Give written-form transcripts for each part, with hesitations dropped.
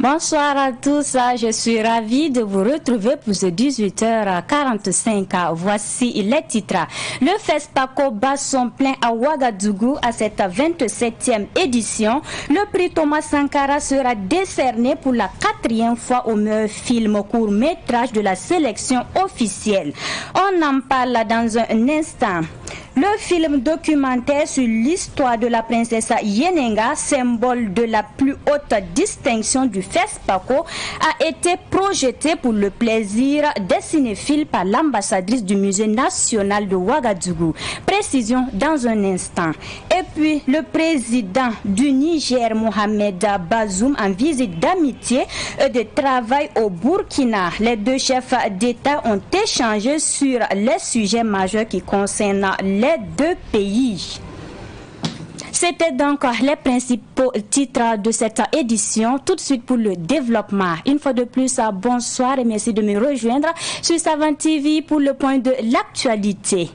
Bonsoir à tous, je suis ravie de vous retrouver pour ce 18h45. Voici les titres. Le FESPACO bat son plein à Ouagadougou à cette 27e édition. Le prix Thomas Sankara sera décerné pour la 4e fois au meilleur film court-métrage de la sélection officielle. On en parle dans un instant. Le film documentaire sur l'histoire de la princesse Yenenga, symbole de la plus haute distinction du FESPACO, a été projeté pour le plaisir des cinéphiles par l'ambassadrice du Musée national de Ouagadougou. Précision dans un instant. Et puis, le président du Niger, Mohamed Bazoum, en visite d'amitié et de travail au Burkina. Les deux chefs d'État ont échangé sur les sujets majeurs qui concernent les deux pays. C'était donc les principaux titres de cette édition. Tout de suite pour le développement. Une fois de plus, bonsoir et merci de me rejoindre sur Savane TV pour le point de l'actualité.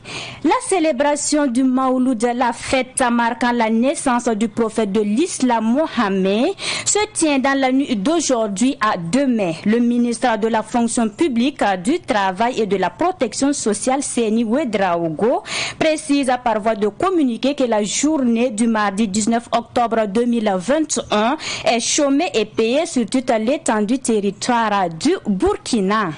La célébration du Maouloud, la fête marquant la naissance du prophète de l'islam Mohammed, se tient dans la nuit d'aujourd'hui à demain. Le ministre de la fonction publique, du travail et de la protection sociale, Seni Ouedraogo, précise par voie de communiqué que la journée du mardi 19 octobre 2021 est chômée et payée sur toute l'étendue du territoire du Burkina.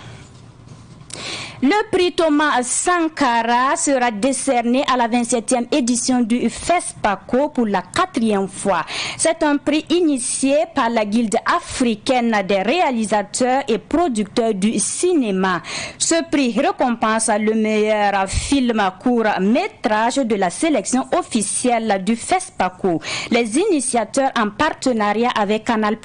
Le prix Thomas Sankara sera décerné à la 27e édition du FESPACO pour la 4e fois. C'est un prix initié par la Guilde africaine des réalisateurs et producteurs du cinéma. Ce prix récompense le meilleur film court-métrage de la sélection officielle du FESPACO. Les initiateurs, en partenariat avec Canal+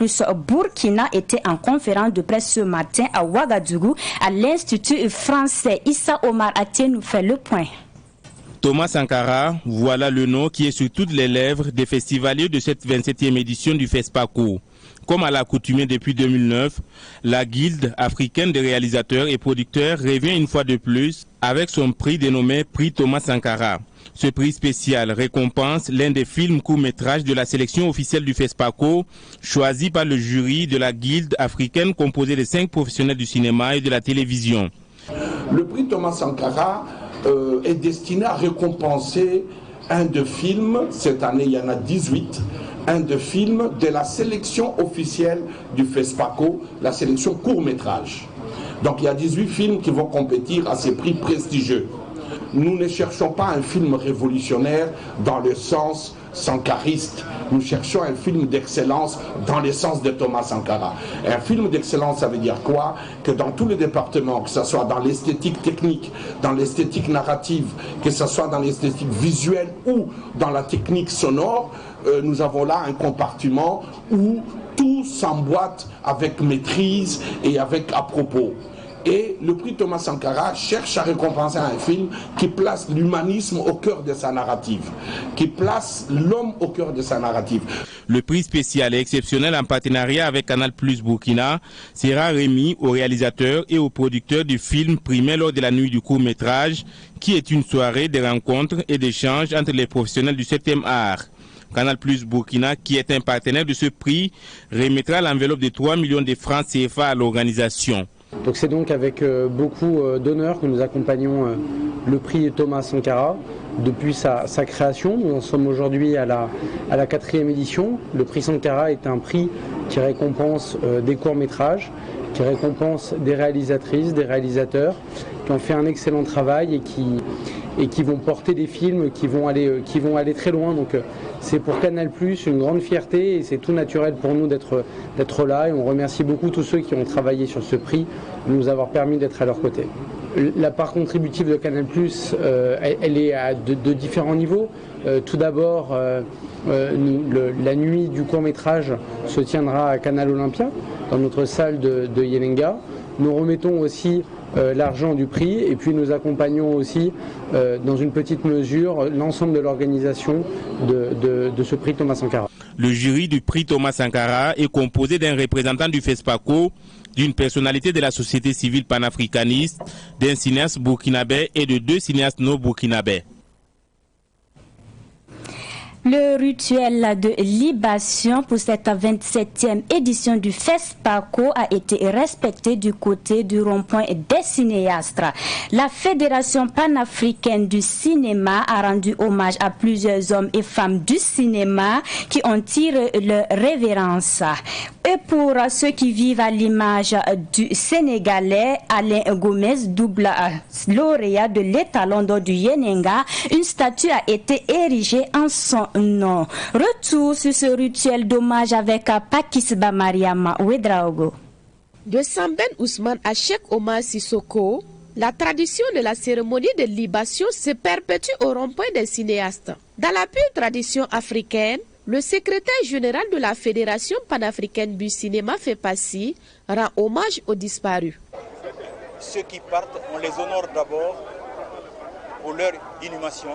Burkina, étaient en conférence de presse ce matin à Ouagadougou à l'Institut français. Issa Omar Atié nous fait le point. Thomas Sankara, voilà le nom qui est sur toutes les lèvres des festivaliers de cette 27e édition du FESPACO. Comme à l'accoutumée depuis 2009, la Guilde africaine des réalisateurs et producteurs revient une fois de plus avec son prix dénommé Prix Thomas Sankara. Ce prix spécial récompense l'un des films courts-métrages de la sélection officielle du FESPACO, choisi par le jury de la Guilde africaine composé de 5 professionnels du cinéma et de la télévision. Le prix Thomas Sankara est destiné à récompenser un de films, cette année il y en a 18, un de films de la sélection officielle du FESPACO, la sélection court-métrage. Donc il y a 18 films qui vont compétir à ces prix prestigieux. Nous ne cherchons pas un film révolutionnaire dans le sens sankariste. Nous cherchons un film d'excellence dans le sens de Thomas Sankara. Un film d'excellence, ça veut dire quoi? Que dans tous les départements, que ce soit dans l'esthétique technique, dans l'esthétique narrative, que ce soit dans l'esthétique visuelle ou dans la technique sonore, nous avons là un compartiment où tout s'emboîte avec maîtrise et avec à propos. Et le prix Thomas Sankara cherche à récompenser un film qui place l'humanisme au cœur de sa narrative, qui place l'homme au cœur de sa narrative. Le prix spécial et exceptionnel en partenariat avec Canal+ Burkina sera remis aux réalisateurs et aux producteurs du film primé lors de la nuit du court-métrage, qui est une soirée de rencontres et d'échanges entre les professionnels du 7e art. Canal+ Burkina, qui est un partenaire de ce prix, remettra l'enveloppe de 3 millions de francs CFA à l'organisation. Donc c'est donc avec beaucoup d'honneur que nous accompagnons le prix Thomas Sankara depuis sa création. Nous en sommes aujourd'hui à la 4e édition. Le prix Sankara est un prix qui récompense des courts-métrages, qui récompense des réalisatrices, des réalisateurs qui ont fait un excellent travail et qui vont porter des films qui vont aller très loin. Donc c'est pour Canal+ une grande fierté et c'est tout naturel pour nous d'être là. Et on remercie beaucoup tous ceux qui ont travaillé sur ce prix de nous avoir permis d'être à leur côté. La part contributive de Canal+, elle est de différents niveaux. Tout d'abord, la nuit du court-métrage se tiendra à Canal Olympia, dans notre salle de Yenenga. Nous remettons aussi l'argent du prix et puis nous accompagnons aussi dans une petite mesure l'ensemble de l'organisation de ce prix Thomas Sankara. Le jury du prix Thomas Sankara est composé d'un représentant du FESPACO, d'une personnalité de la société civile panafricaniste, d'un cinéaste burkinabé et de 2 cinéastes non burkinabés. Le rituel de libation pour cette 27e édition du FESPACO a été respecté du côté du rond-point des cinéastes. La Fédération panafricaine du cinéma a rendu hommage à plusieurs hommes et femmes du cinéma qui ont tiré leur révérence. Et pour ceux qui vivent à l'image du Sénégalais, Alain Gomez, double lauréat de l'étalon d'or du Yenenga, une statue a été érigée en son nom. Retour sur ce rituel d'hommage avec Pakisba Mariama Ouedraogo. De Samben Ousmane à Cheikh Omar Sissoko, la tradition de la cérémonie de libation se perpétue au rond-point des cinéastes. Dans la pure tradition africaine, le secrétaire général de la Fédération panafricaine du cinéma FEPACI rend hommage aux disparus. Ceux qui partent, on les honore d'abord pour leur inhumation,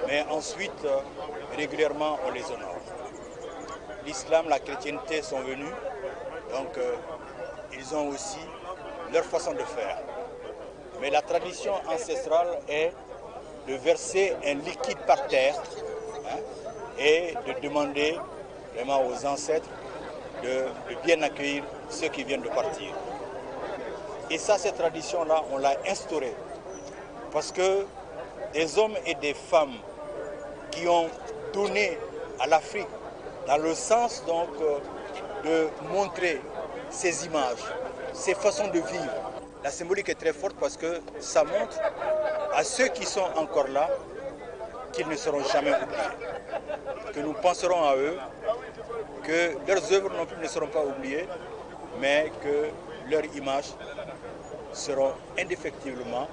mais ensuite, régulièrement, on les honore. L'islam, la chrétienté sont venus, donc ils ont aussi leur façon de faire. Mais la tradition ancestrale est de verser un liquide par terre, et de demander vraiment aux ancêtres de bien accueillir ceux qui viennent de partir. Et ça, cette tradition-là, on l'a instaurée parce que des hommes et des femmes qui ont donné à l'Afrique dans le sens donc de montrer ces images, ces façons de vivre. La symbolique est très forte parce que ça montre à ceux qui sont encore là qu'ils ne seront jamais oubliés, que nous penserons à eux, que leurs œuvres non plus ne seront pas oubliées, mais que leurs images seront indéfectiblement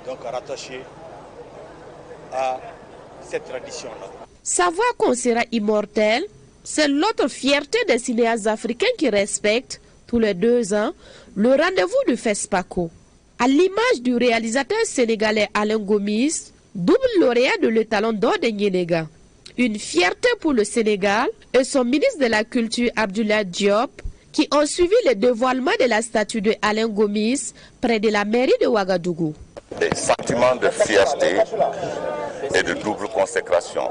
donc rattachées à cette tradition-là. Savoir qu'on sera immortel, c'est l'autre fierté des cinéastes africains qui respectent, tous les 2 ans, le rendez-vous du FESPACO. À l'image du réalisateur sénégalais Alain Gomis, double lauréat de l'étalon d'or de Yenenga. Une fierté pour le Sénégal et son ministre de la Culture Abdoulaye Diop qui ont suivi le dévoilement de la statue de Alain Gomis près de la mairie de Ouagadougou. Des sentiments de fierté et de double consécration.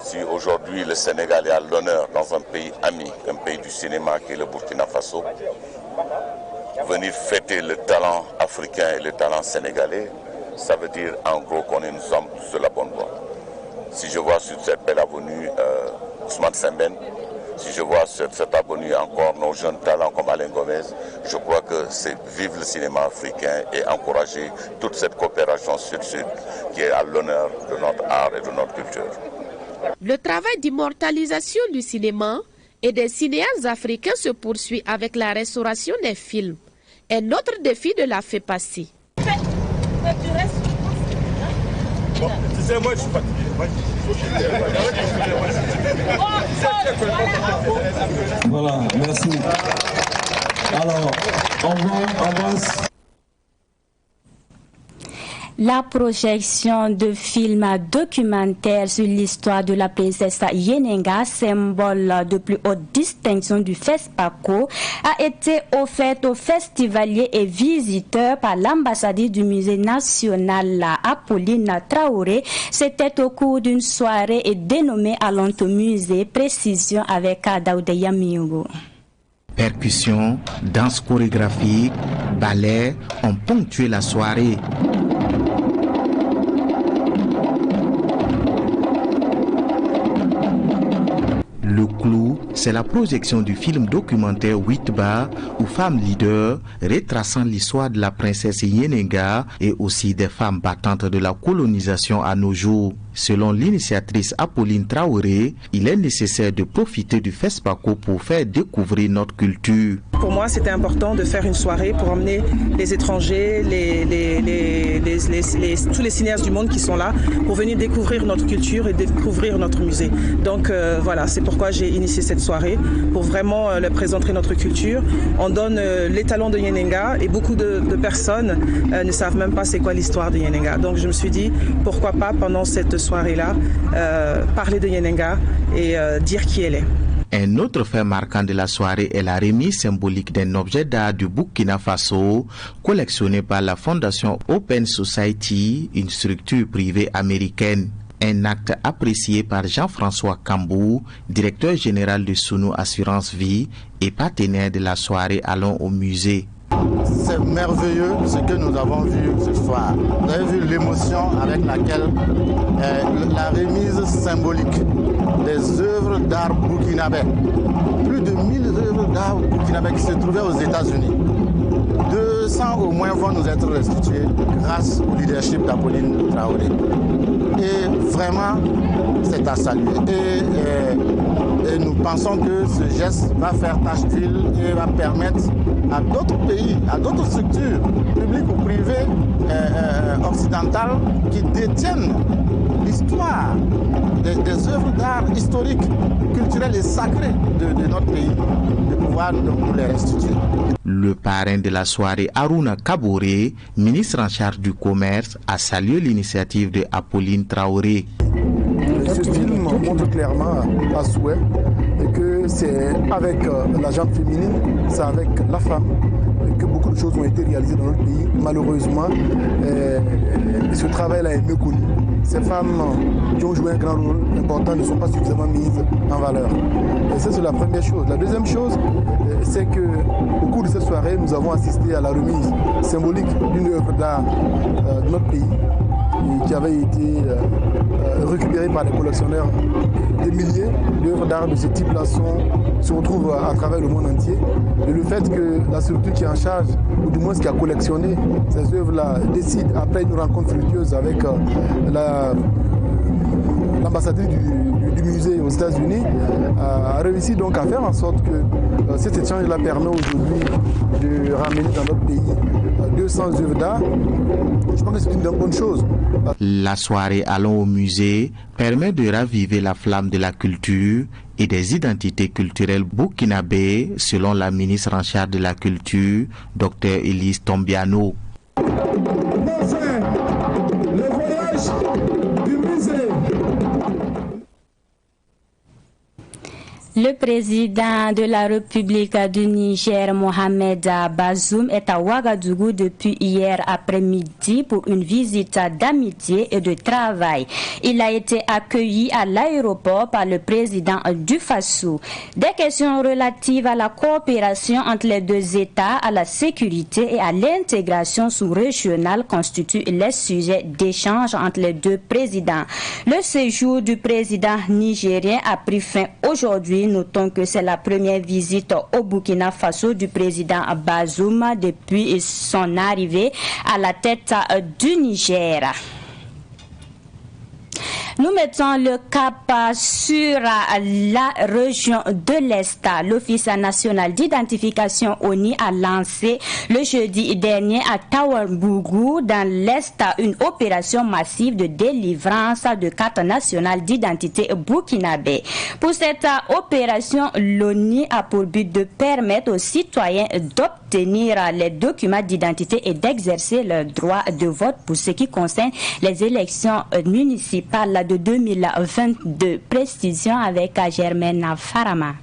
Si aujourd'hui le Sénégal est à l'honneur dans un pays ami, un pays du cinéma qui est le Burkina Faso, venir fêter le talent africain et le talent sénégalais, ça veut dire en gros qu'on est nous sommes sur la bonne voie. Si je vois sur cette belle avenue Ousmane Sembène, si je vois sur cette avenue encore nos jeunes talents comme Alain Gomez, je crois que c'est vivre le cinéma africain et encourager toute cette coopération sud-sud qui est à l'honneur de notre art et de notre culture. Le travail d'immortalisation du cinéma et des cinéastes africains se poursuit avec la restauration des films. Un autre défi de la FEPACI. Bon, tu sais, moi je suis fatigué. Voilà, merci. Alors, on avance. La projection de films documentaires sur l'histoire de la princesse Yenenga, symbole de plus haute distinction du FESPACO, a été offerte aux festivaliers et visiteurs par l'ambassadrice du musée national Apolline Traoré. C'était au cours d'une soirée dénommée Alonto Musée, précision avec Daoudeya Miyogo. Percussions, danse chorégraphique, ballet ont ponctué la soirée. Le clou, c'est la projection du film documentaire Witba ou Femmes leaders, retraçant l'histoire de la princesse Yenenga et aussi des femmes battantes de la colonisation à nos jours. Selon l'initiatrice Apolline Traoré, il est nécessaire de profiter du FESPACO pour faire découvrir notre culture. Pour moi, c'était important de faire une soirée pour emmener les étrangers, tous les cinéastes du monde qui sont là, pour venir découvrir notre culture et découvrir notre musée. Donc voilà, c'est pourquoi j'ai initié cette soirée, pour vraiment leur présenter notre culture. On donne l'étalon de Yenenga et beaucoup de personnes ne savent même pas c'est quoi l'histoire de Yenenga. Donc je me suis dit, pourquoi pas pendant cette soirée-là, parler de Yenenga et dire qui elle est. Un autre fait marquant de la soirée est la remise symbolique d'un objet d'art du Burkina Faso, collectionné par la fondation Open Society, une structure privée américaine. Un acte apprécié par Jean-François Cambou, directeur général de Sounou Assurance Vie et partenaire de la soirée Allons au musée. C'est merveilleux ce que nous avons vu ce soir. Vous avez vu l'émotion avec laquelle la remise symbolique des œuvres d'art burkinabé. Plus de 1000 œuvres d'art burkinabé qui se trouvaient aux États-Unis. 200 au moins vont nous être restituées grâce au leadership d'Apolline Traoré. Et vraiment, c'est à saluer. Et nous pensons que ce geste va faire tache d'huile et va permettre à d'autres pays, à d'autres structures, publiques ou privées, occidentales, qui détiennent l'histoire des œuvres d'art historiques, culturelles et sacrées de notre pays, de pouvoir nous les restituer. Le parrain de la soirée, Aruna Kaboré, ministre en charge du commerce, a salué l'initiative de Apolline Traoré. Ce film montre clairement à souhait que c'est avec la jambe féminine, c'est avec la femme que beaucoup de choses ont été réalisées dans notre pays. Malheureusement, ce travail-là est méconnu. Ces femmes qui ont joué un grand rôle important ne sont pas suffisamment mises en valeur. Et ça, c'est la première chose. La deuxième chose, c'est qu'au cours de cette soirée, nous avons assisté à la remise symbolique d'une œuvre d'art de notre pays qui avait été récupérée par les collectionneurs. Des milliers d'œuvres d'art de ce type-là se retrouvent à travers le monde entier. Et le fait que la structure qui est en charge, ou du moins qui a collectionné ces œuvres-là, décide, après une rencontre fructueuse avec l'ambassadrice du musée aux États-Unis, a réussi donc à faire en sorte que cet échange-là permet aujourd'hui de ramener dans notre pays 200 œuvres d'art. Je pense que c'est une bonne chose. La soirée Allons au musée permet de raviver la flamme de la culture et des identités culturelles burkinabées, selon la ministre en charge de la culture, Dr Elise Tombiano. Le président de la République du Niger, Mohamed Bazoum, est à Ouagadougou depuis hier après-midi pour une visite d'amitié et de travail. Il a été accueilli à l'aéroport par le président du Faso. Des questions relatives à la coopération entre les deux États, à la sécurité et à l'intégration sous-régionale constituent les sujets d'échange entre les deux présidents. Le séjour du président nigérien a pris fin aujourd'hui. Notons que c'est la première visite au Burkina Faso du président Bazoum depuis son arrivée à la tête du Niger. Nous mettons le cap sur la région de l'Est. L'Office national d'identification ONI a lancé le jeudi dernier à Tawanbougou dans l'Est une opération massive de délivrance de cartes nationales d'identité burkinabé. Pour cette opération, l'ONI a pour but de permettre aux citoyens d'obtenir les documents d'identité et d'exercer leur droit de vote pour ce qui concerne les élections municipales de 2022. Précision avec Germaine Farama.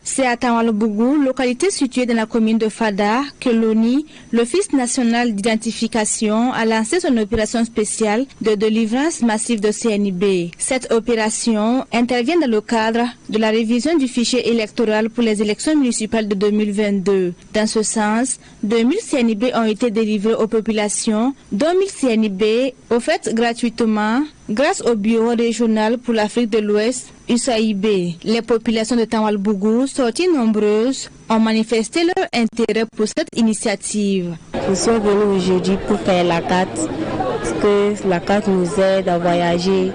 C'est à Tawanbougou, localité située dans la commune de Fada, que l'ONI, l'Office national d'identification, a lancé son opération spéciale de délivrance massive de CNIB. Cette opération intervient dans le cadre de la révision du fichier électoral pour les élections municipales de 2022. Dans ce sens, 2000 CNIB ont été délivrés aux populations, dont 1000 CNIB offerts gratuitement grâce au Bureau régional pour l'Afrique de l'Ouest, USAIB. Les populations de Tawanbougou, sorties nombreuses, ont manifesté leur intérêt pour cette initiative. Nous sommes venus aujourd'hui pour faire la carte, parce que la carte nous aide à voyager.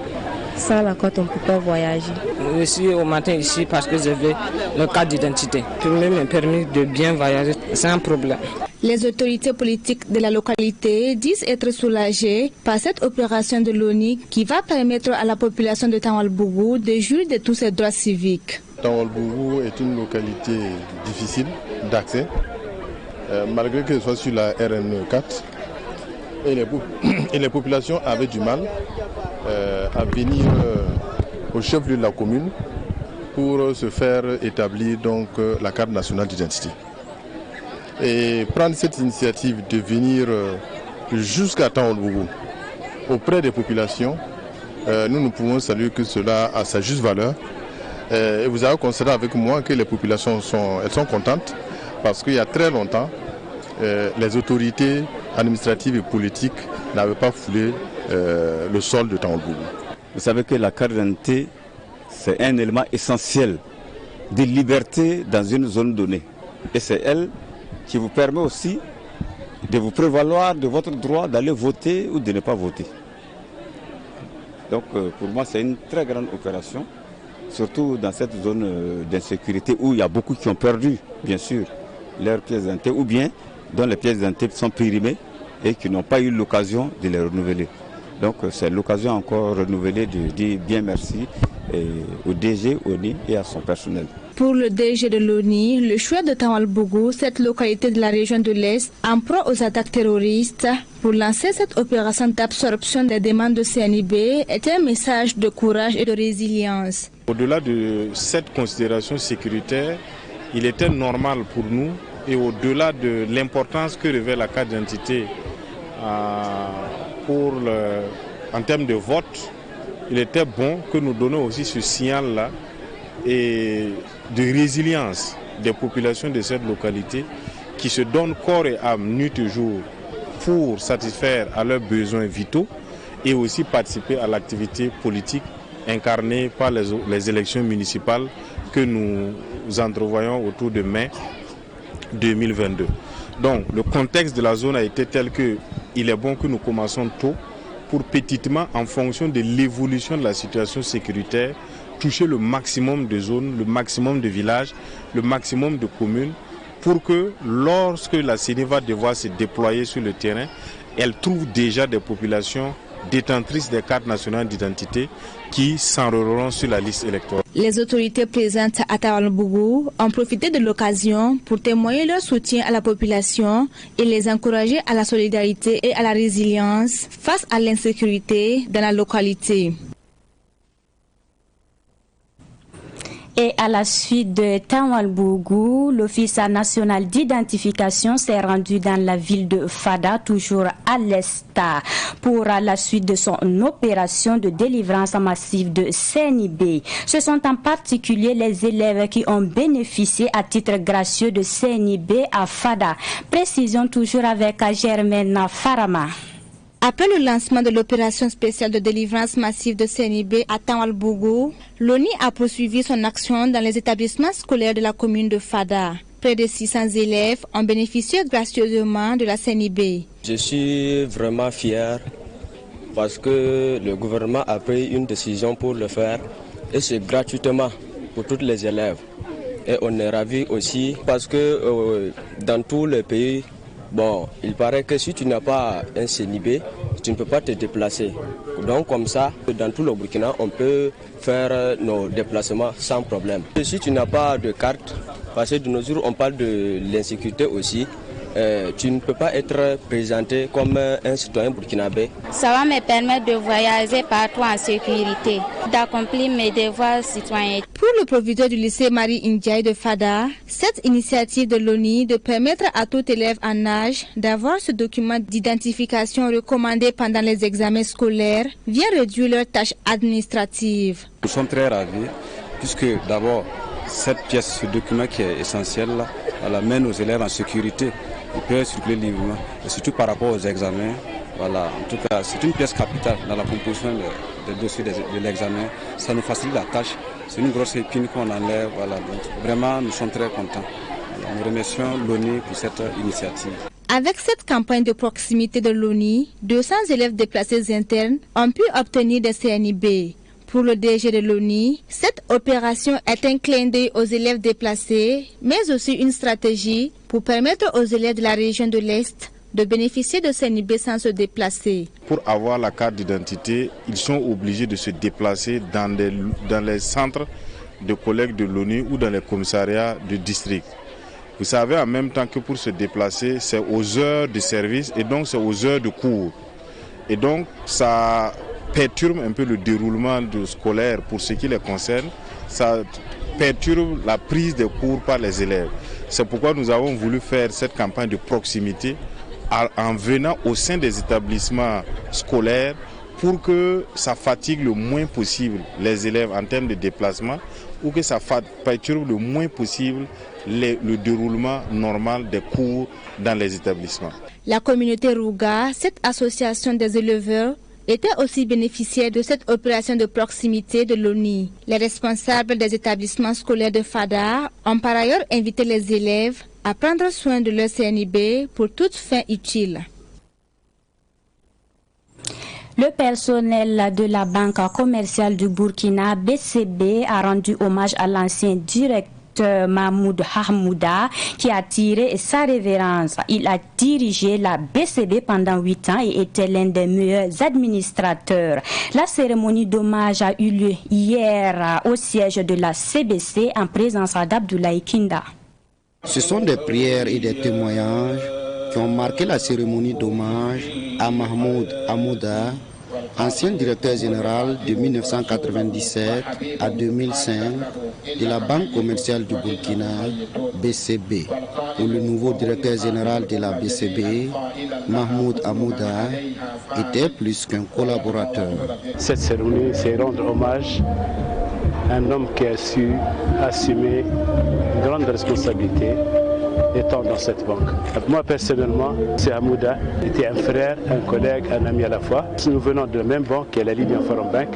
Sans la carte, on ne peut pas voyager. Je suis au matin ici parce que j'avais le carte d'identité qui m'a permis de bien voyager sans problème. Les autorités politiques de la localité disent être soulagées par cette opération de l'ONI qui va permettre à la population de Tawanbougou de jouir de tous ses droits civiques. Tawanbougou est une localité difficile d'accès, malgré que ce soit sur la RN4. Et les populations avaient du mal à venir au chef-lieu de la commune pour se faire établir donc la carte nationale d'identité. Et prendre cette initiative de venir jusqu'à Tawanbougou auprès des populations nous ne pouvons saluer que cela à sa juste valeur. Et vous avez constaté avec moi que les populations sont contentes parce qu'il y a très longtemps, les autorités administratives et politiques n'avaient pas foulé le sol de Tawalbougou. Vous savez que la carte d'identité, c'est un élément essentiel de liberté dans une zone donnée. Et c'est elle qui vous permet aussi de vous prévaloir de votre droit d'aller voter ou de ne pas voter. Donc pour moi, c'est une très grande opération, surtout dans cette zone d'insécurité où il y a beaucoup qui ont perdu, bien sûr, leurs pièces d'identité ou bien dont les pièces d'identité sont périmées et qui n'ont pas eu l'occasion de les renouveler. Donc c'est l'occasion encore renouvelée de dire bien merci au DG, au NI et à son personnel. Pour le DG de l'ONI, le choix de Tawalbougou, cette localité de la région de l'Est, en proie aux attaques terroristes, pour lancer cette opération d'absorption des demandes de CNIB, est un message de courage et de résilience. Au-delà de cette considération sécuritaire, il était normal pour nous, et au-delà de l'importance que revêt la carte d'identité en termes de vote, il était bon que nous donnions aussi ce signal-là et de résilience des populations de cette localité qui se donnent corps et âme nuit et jour pour satisfaire à leurs besoins vitaux et aussi participer à l'activité politique incarnée par les élections municipales que nous entrevoyons autour de mai 2022. Donc le contexte de la zone a été tel qu'il est bon que nous commençons tôt pour petitement, en fonction de l'évolution de la situation sécuritaire, toucher le maximum de zones, le maximum de villages, le maximum de communes, pour que lorsque la CENI va devoir se déployer sur le terrain, elle trouve déjà des populations détentrices des cartes nationales d'identité qui s'enrôleront sur la liste électorale. Les autorités présentes à Tawalbougou ont profité de l'occasion pour témoigner leur soutien à la population et les encourager à la solidarité et à la résilience face à l'insécurité dans la localité. Et à la suite de Tawalbougou, l'Office national d'identification s'est rendu dans la ville de Fada, toujours à l'est, pour la suite de son opération de délivrance massive de CNIB. Ce sont en particulier les élèves qui ont bénéficié à titre gracieux de CNIB à Fada. Précision toujours avec Germaine Farama. Après le lancement de l'opération spéciale de délivrance massive de CNIB à Tawalbougou, l'ONI a poursuivi son action dans les établissements scolaires de la commune de Fada. Près de 600 élèves ont bénéficié gracieusement de la CNIB. Je suis vraiment fier parce que le gouvernement a pris une décision pour le faire et c'est gratuitement pour tous les élèves. Et on est ravis aussi parce que dans tous les pays, bon, il paraît que si tu n'as pas un CNIB, tu ne peux pas te déplacer. Donc comme ça, dans tout le Burkina, on peut faire nos déplacements sans problème. Et si tu n'as pas de carte, parce que de nos jours on parle de l'insécurité aussi, tu ne peux pas être présenté comme un citoyen burkinabé. Ça va me permettre de voyager partout en sécurité, d'accomplir mes devoirs citoyens. Pour le proviseur du lycée Marie Ndiaye de Fada, cette initiative de l'ONI de permettre à tout élève en âge d'avoir ce document d'identification recommandé pendant les examens scolaires vient réduire leurs tâches administratives. Nous sommes très ravis puisque d'abord cette pièce, ce document qui est essentiel, elle amène aux élèves en sécurité. Ils peuvent circuler librement, et surtout par rapport aux examens. Voilà. En tout cas, c'est une pièce capitale dans la composition des dossiers de l'examen. Ça nous facilite la tâche. C'est une grosse épine qu'on enlève. Voilà. Donc, vraiment, nous sommes très contents. Voilà. Nous remercions l'ONI pour cette initiative. Avec cette campagne de proximité de l'ONI, 200 élèves déplacés internes ont pu obtenir des CNIB. Pour le DG de l'ONI, cette opération est un clin d'œil aux élèves déplacés, mais aussi une stratégie pour permettre aux élèves de la région de l'Est de bénéficier de CNIB sans se déplacer. Pour avoir la carte d'identité, ils sont obligés de se déplacer dans les centres de collecte de l'ONU ou dans les commissariats de district. Vous savez, en même temps que pour se déplacer, c'est aux heures de service et donc c'est aux heures de cours. Et donc ça perturbe un peu le déroulement scolaire pour ce qui les concerne. Ça perturbe la prise de cours par les élèves. C'est pourquoi nous avons voulu faire cette campagne de proximité en venant au sein des établissements scolaires pour que ça fatigue le moins possible les élèves en termes de déplacement ou que ça perturbe le moins possible le déroulement normal des cours dans les établissements. La communauté Rouga, cette association des éleveurs, était aussi bénéficiaire de cette opération de proximité de l'ONI. Les responsables des établissements scolaires de Fada ont par ailleurs invité les élèves à prendre soin de leur CNIB pour toute fin utile. Le personnel de la Banque commerciale du Burkina, BCB, a rendu hommage à l'ancien directeur Mahmoud Hamouda qui a tiré sa révérence. Il a dirigé la BCB pendant 8 ans et était l'un des meilleurs administrateurs. La cérémonie d'hommage a eu lieu hier au siège de la CBC en présence d'Abdoulaye Kinda. Ce sont des prières et des témoignages qui ont marqué la cérémonie d'hommage à Mahmoud Hamouda, ancien directeur général de 1997 à 2005 de la Banque commerciale du Burkina, BCB. Pour le nouveau directeur général de la BCB, Mahmoud Hamouda, était plus qu'un collaborateur. Cette cérémonie, c'est rendre hommage à un homme qui a su assumer une grande responsabilité étant dans cette banque. Moi personnellement, c'est Hamouda, était un frère, un collègue, un ami à la fois. Nous venons de la même banque qui est la Libyan Forum Bank,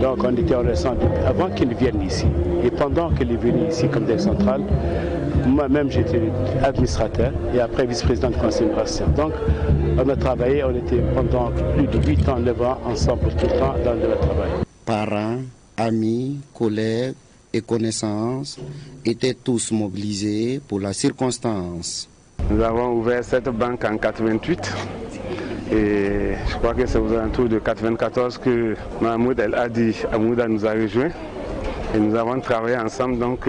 donc on était en relation avant qu'il vienne ici. Et pendant qu'il est venu ici comme directeur central, moi-même j'étais administrateur et après vice-président du conseil universitaire. Donc on a travaillé, on était pendant plus de 8 ans, 9 ans ensemble tout le temps dans le travail. Parents, amis, collègues et connaissances étaient tous mobilisés pour la circonstance. Nous avons ouvert cette banque en 88 et je crois que c'est aux alentours de 94 que Mahmoud El Hadi Hamouda nous a rejoints et nous avons travaillé ensemble. Donc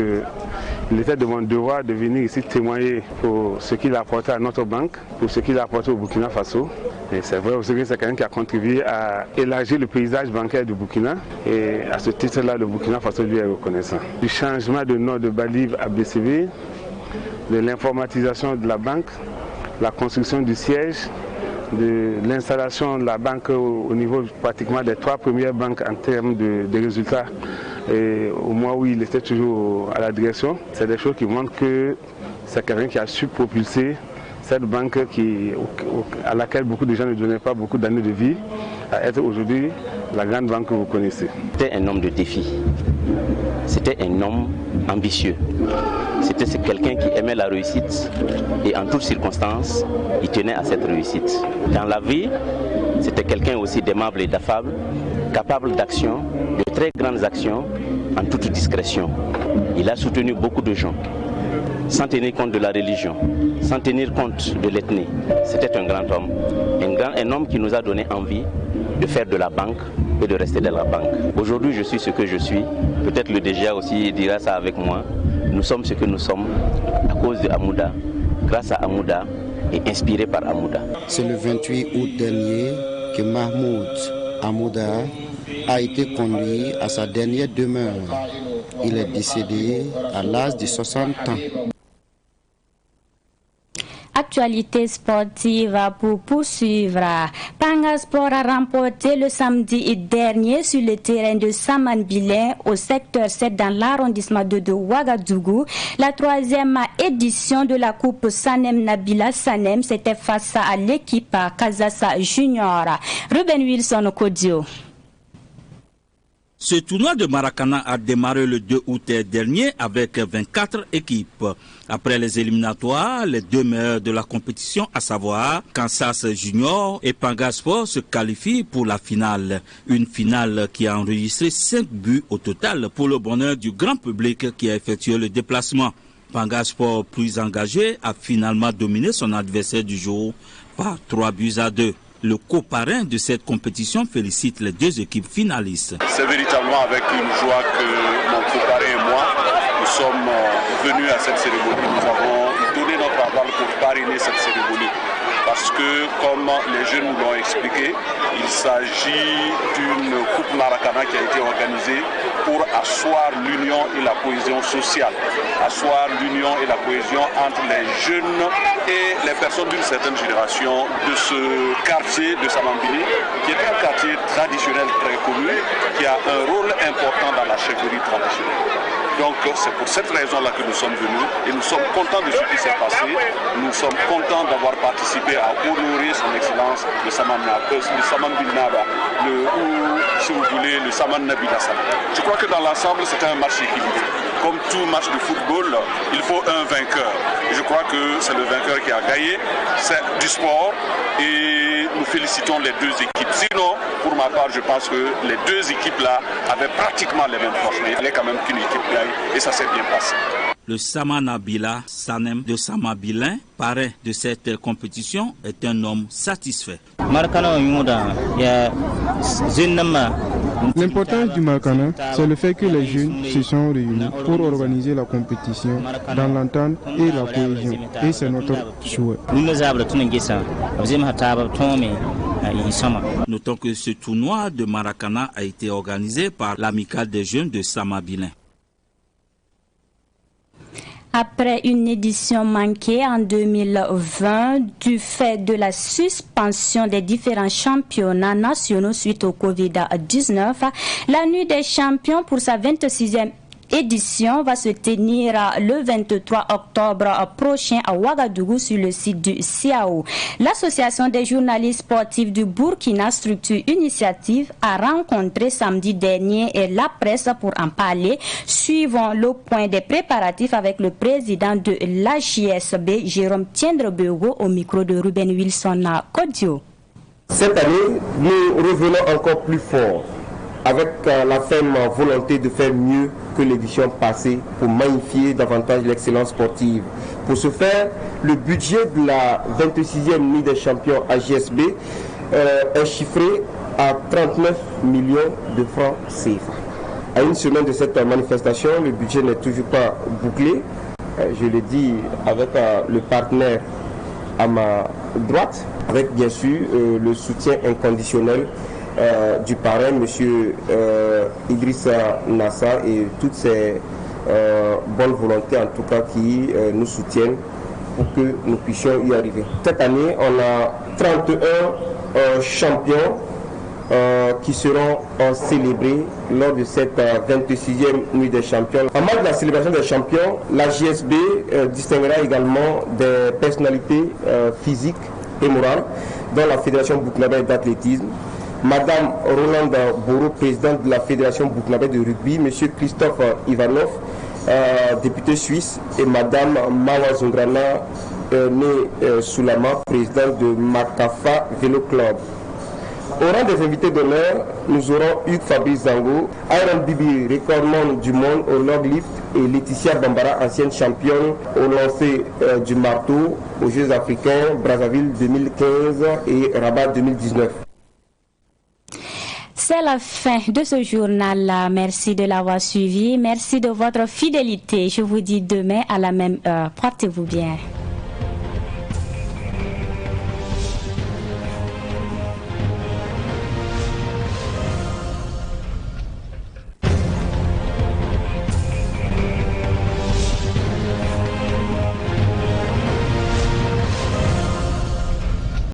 il était de mon devoir de venir ici témoigner pour ce qu'il a apporté à notre banque, pour ce qu'il a apporté au Burkina Faso. Et c'est vrai aussi que c'est quelqu'un qui a contribué à élargir le paysage bancaire du Burkina. Et à ce titre-là, le Burkina Faso lui est reconnaissant. Du changement de nom de Baliv à BCB, de l'informatisation de la banque, la construction du siège, de l'installation de la banque au niveau pratiquement des 3 premières banques en termes de résultats. Et au mois où il était toujours à la direction, c'est des choses qui montrent que c'est quelqu'un qui a su propulser cette banque à laquelle beaucoup de gens ne donnaient pas beaucoup d'années de vie, à être aujourd'hui la grande banque que vous connaissez. C'était un homme de défi, c'était un homme ambitieux, c'était quelqu'un qui aimait la réussite et en toutes circonstances, il tenait à cette réussite. Dans la vie, c'était quelqu'un aussi d'aimable et d'affable, capable d'action, de très grandes actions, en toute discrétion. Il a soutenu beaucoup de gens, sans tenir compte de la religion, sans tenir compte de l'ethnie. C'était un grand homme, un homme qui nous a donné envie de faire de la banque et de rester dans la banque. Aujourd'hui, je suis ce que je suis. Peut-être le DGA aussi dira ça avec moi. Nous sommes ce que nous sommes à cause de Hamouda, grâce à Hamouda et inspiré par Hamouda. C'est le 28 août dernier que Mahmoud Hamouda a été conduit à sa dernière demeure. Il est décédé à l'âge de 60 ans. Actualité sportive pour poursuivre. Panga Sport a remporté le samedi dernier sur le terrain de Saman-Bilin au secteur 7 dans l'arrondissement de Ouagadougou. La 3e édition de la Coupe Sanem Nabila Sanem, c'était face à l'équipe Kazassa Junior. Ruben Wilson Kodio. Ce tournoi de Maracana a démarré le 2 août dernier avec 24 équipes. Après les éliminatoires, les 2 meilleurs de la compétition, à savoir Kansas Junior et Panga Sport, se qualifient pour la finale. Une finale qui a enregistré 5 buts au total pour le bonheur du grand public qui a effectué le déplacement. Panga Sport, plus engagé, a finalement dominé son adversaire du jour par 3-2. Le coparrain de cette compétition félicite les 2 équipes finalistes. C'est véritablement avec une joie que mon coparrain et moi, nous sommes venus à cette cérémonie. Nous avons donné notre aval pour parrainer cette cérémonie. Parce que, comme les jeunes nous l'ont expliqué, s'agit d'une coupe Maracana qui a été organisée pour asseoir l'union et la cohésion sociale, asseoir l'union et la cohésion entre les jeunes et les personnes d'une certaine génération de ce quartier de Samambili, qui est un quartier traditionnel très connu, qui a un rôle important dans la chefferie traditionnelle. Donc c'est pour cette raison-là que nous sommes venus et nous sommes contents de ce qui s'est passé. Nous sommes contents d'avoir participé à honorer son excellence le Saman Bilnaba, ou si vous voulez le Saman Nabila Saman. Je crois que dans l'ensemble c'était un match équilibré. Comme tout match de football, il faut un vainqueur. Et je crois que c'est le vainqueur qui a gagné. C'est du sport et nous félicitons les deux équipes. Sinon, pour ma part, je pense que les deux équipes-là avaient pratiquement les mêmes forces. Mais il fallait quand même qu'une équipe gagne et ça s'est bien passé. Le Samanabila Sanem de Samabilin, parrain de cette compétition, est un homme satisfait. L'importance du Maracana, c'est le fait que les jeunes se sont réunis pour organiser la compétition dans l'entente et la cohésion. Et c'est notre souhait. Notons que ce tournoi de Maracana a été organisé par l'amicale des jeunes de Samabilin. Après une édition manquée en 2020 du fait de la suspension des différents championnats nationaux suite au Covid-19, la Nuit des champions pour sa 26e édition va se tenir le 23 octobre prochain à Ouagadougou sur le site du CIAO. L'association des journalistes sportifs du Burkina, structure initiative, a rencontré samedi dernier la presse pour en parler. Suivons le point des préparatifs avec le président de l'AJSB, Jérôme Tiendrebego, au micro de Ruben Wilson Kodio. Cette année, nous revenons encore plus fort, avec la ferme volonté de faire mieux que l'édition passée pour magnifier davantage l'excellence sportive. Pour ce faire, le budget de la 26e Nuit des champions AJSB est chiffré à 39 millions de francs CFA. À une semaine de cette manifestation, le budget n'est toujours pas bouclé. Je le dis avec le partenaire à ma droite, avec bien sûr le soutien inconditionnel du parrain, M. Idrissa Nassa, et toutes ces bonnes volontés en tout cas qui nous soutiennent pour que nous puissions y arriver. Cette année, on a 31 champions qui seront célébrés lors de cette 26e Nuit des champions. En marge de la célébration des champions, la JSB distinguera également des personnalités physiques et morales, dont la Fédération burkinabé d'athlétisme, Madame Rolande Boro, présidente de la Fédération burkinabé de rugby, Monsieur Christophe Ivanov, député suisse, et Madame Mawa Zongrana Soulama, présidente de Makafa Vélo Club. Au rang des invités d'honneur, nous aurons Hugues Fabrice Zango, Iron Bibi, recordman du monde au log lift, et Laetitia Bambara, ancienne championne au lancer du marteau aux Jeux africains Brazzaville 2015 et Rabat 2019. C'est la fin de ce journal. Merci de l'avoir suivi. Merci de votre fidélité. Je vous dis demain à la même heure. Portez-vous bien.